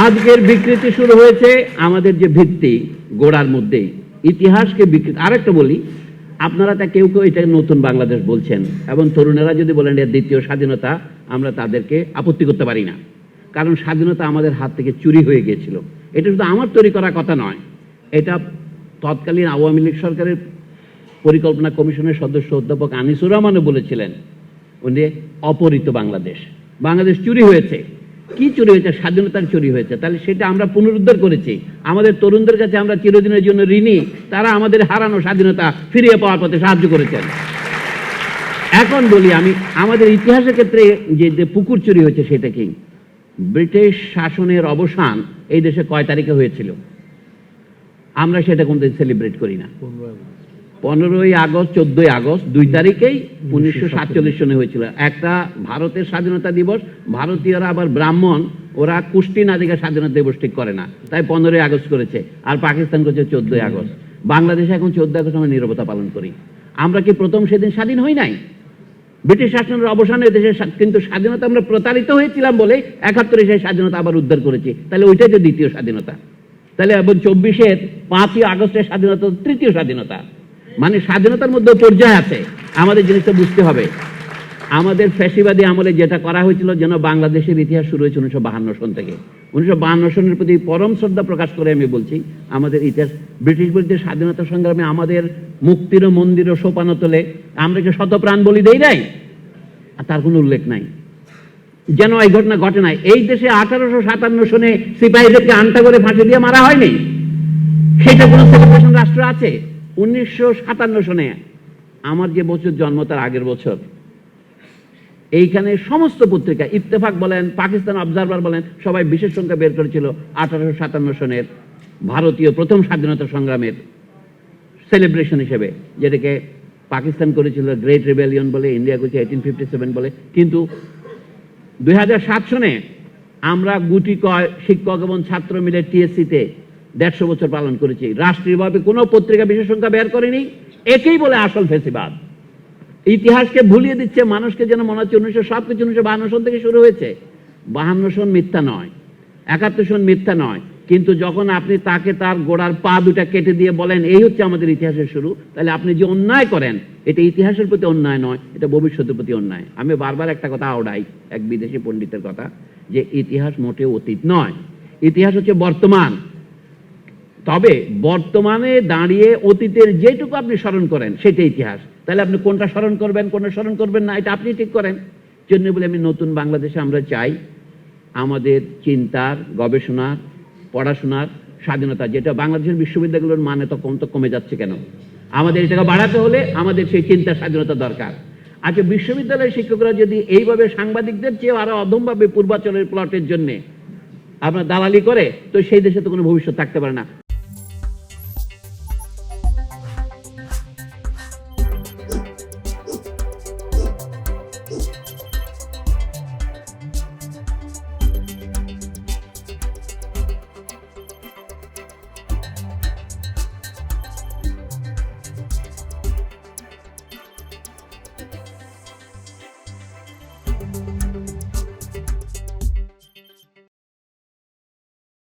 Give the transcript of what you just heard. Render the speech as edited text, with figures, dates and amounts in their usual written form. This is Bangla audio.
আজকের বিকৃতি শুরু হয়েছে আমাদের যে ভিত্তি গোড়ার মধ্যে ইতিহাসকে বিকৃতি। আরেকটা বলি, আপনারা তা কেউ কেউ এটা নতুন বাংলাদেশ বলছেন এবং তরুণেরা যদি বলেন এর দ্বিতীয় স্বাধীনতা, আমরা তাদেরকে আপত্তি করতে পারি না, কারণ স্বাধীনতা আমাদের হাত থেকে চুরি হয়ে গিয়েছিল। এটা শুধু আমার তৈরি করা কথা নয়, এটা তৎকালীন আওয়ামী লীগ সরকারের পরিকল্পনা কমিশনের সদস্য অধ্যাপক আনিসুর রহমানও বলেছিলেন, উনি অপহৃত বাংলাদেশ, বাংলাদেশ চুরি হয়েছে। কি চুরি হয়েছে? স্বাধীনতার চুরি হয়েছে। তাহলে সেটা আমরা পুনরুদ্ধার করেছি। আমাদের তরুণদের কাছে আমরা চিরদিনের জন্য ঋণী, তারা আমাদের হারানো স্বাধীনতা ফিরিয়ে পাওয়ার পথে সাহায্য করেছেন। এখন বলি আমি, আমাদের ইতিহাসের ক্ষেত্রে যে পুকুর চুরি হয়েছে সেটা কি? ব্রিটিশ শাসনের অবসান এই দেশে কয় তারিখে হয়েছিল? আমরা সেটা কোনদিন সেলিব্রেট করি না। 15ই আগস্ট, 14ই আগস্ট, 2 তারিখেই 1947 সনে হয়েছিল। একটা ভারতের স্বাধীনতা দিবস, ভারতীয়রা আবার ব্রাহ্মণ, ওরা কুষ্টি না দিকে স্বাধীনতা দিবস ঠিক করে না, তাই 15ই আগস্ট করেছে, আর পাকিস্তান করেছে 14ই আগস্ট। বাংলাদেশে এখন 14 আগস্ট আমরা নীরবতা পালন করি। আমরা কি প্রথম সেদিন স্বাধীন হই নাই? ব্রিটিশ শাসনের অবসানে দেশের কিন্তু স্বাধীনতা আমরা প্রতারিত হয়েছিলাম বলে 71-এ সেই স্বাধীনতা আবার উদ্ধার করেছি। তাহলে ওইটাই যে দ্বিতীয় স্বাধীনতা। তাহলে এবং 24-এর 5ই আগস্টের স্বাধীনতা তৃতীয় স্বাধীনতা। মানে স্বাধীনতার মধ্যে পর্যায় আছে, আমাদের জিনিসটা বুঝতে হবে। আমাদের ফ্যাসিবাদী আমলে যেটা করা হয়েছিল, যেন বাংলাদেশের ইতিহাস শুরু হয়েছে 1952 সন থেকে। 1952 সনের প্রতি পরম শ্রদ্ধা প্রকাশ করে আমি বলছি, আমাদের ইতিহাস ব্রিটিশ বিরুদ্ধে স্বাধীনতা সংগ্রামে আমাদের মুক্তির মন্দির ও সোপানতলে আমরা কি শতপ্রাণ বলি দেই নাই? তার কোনো উল্লেখ নাই। যেন এই ঘটনা ঘটে নাই। এই দেশে 1857 সনে সিপাহীদেরকে আনটা করে ফাঁসি দিয়ে মারা হয়নি, সেটা কোনো সেলিব্রেশন রাষ্ট্র আছে? 1957 সনে, আমার যে বছর জন্ম তার আগের বছর, এইখানে সমস্ত পত্রিকা, ইত্তেফাক বলেন, পাকিস্তান অবজারভার বলেন, সবাই বিশেষ সংখ্যা বের করেছিল 1857 সনের ভারতীয় প্রথম স্বাধীনতা সংগ্রামের সেলিব্রেশন হিসেবে, যেটাকে পাকিস্তান করেছিল গ্রেট রিবেলিয়ন বলে, ইন্ডিয়া করেছে 1857 বলে। কিন্তু 2007 সনে আমরা গুটি কয় শিক্ষক এবং ছাত্র মিলে টিএসসিতে 150 বছর পালন করেছি। রাষ্ট্রীয়ভাবে কোনো পত্রিকা বিশেষ সংখ্যা বের করেনি। একেই বলে আসল ফেসিবাদ। ইতিহাসকে ভুলিয়ে দিচ্ছে মানুষকে, যেন মনে হচ্ছে 1952 সন থেকে শুরু হয়েছে। 52 সন মিথ্যা নয়, 71 সন মিথ্যা নয়, কিন্তু যখন আপনি তাকে তার গোড়ার পা দুটা কেটে দিয়ে বলেন এই হচ্ছে আমাদের ইতিহাসের শুরু, তাহলে আপনি যে অন্যায় করেন, এটা ইতিহাসের প্রতি অন্যায় নয়, এটা ভবিষ্যতের প্রতি অন্যায়। আমি বারবার একটা কথা আওড়াই, এক বিদেশি পণ্ডিতের কথা, যে ইতিহাস মোটেও অতীত নয়, ইতিহাস হচ্ছে বর্তমান। তবে বর্তমানে দাঁড়িয়ে অতীতের যেটুকু আপনি স্মরণ করেন সেটাই ইতিহাস। তাহলে আপনি কোনটা স্মরণ করবেন, কোনটা স্মরণ করবেন না, এটা আপনি ঠিক করেন। জন্য বলে আমি নতুন বাংলাদেশে আমরা চাই আমাদের চিন্তার, গবেষণার, পড়াশোনার স্বাধীনতা, যেটা বাংলাদেশের বিশ্ববিদ্যালয়গুলোর মানে তো কমে যাচ্ছে কেন? আমাদের এটাকে বাড়াতে হলে আমাদের সেই চিন্তার স্বাধীনতা দরকার। আচ্ছা, বিশ্ববিদ্যালয়ের শিক্ষকরা যদি এইভাবে সাংবাদিকদের চেয়ে আরো অধমভাবে পূর্বাচলের প্লটের জন্য আপনার দালালি করে, তো সেই দেশে তো কোনো ভবিষ্যৎ থাকতে পারে না।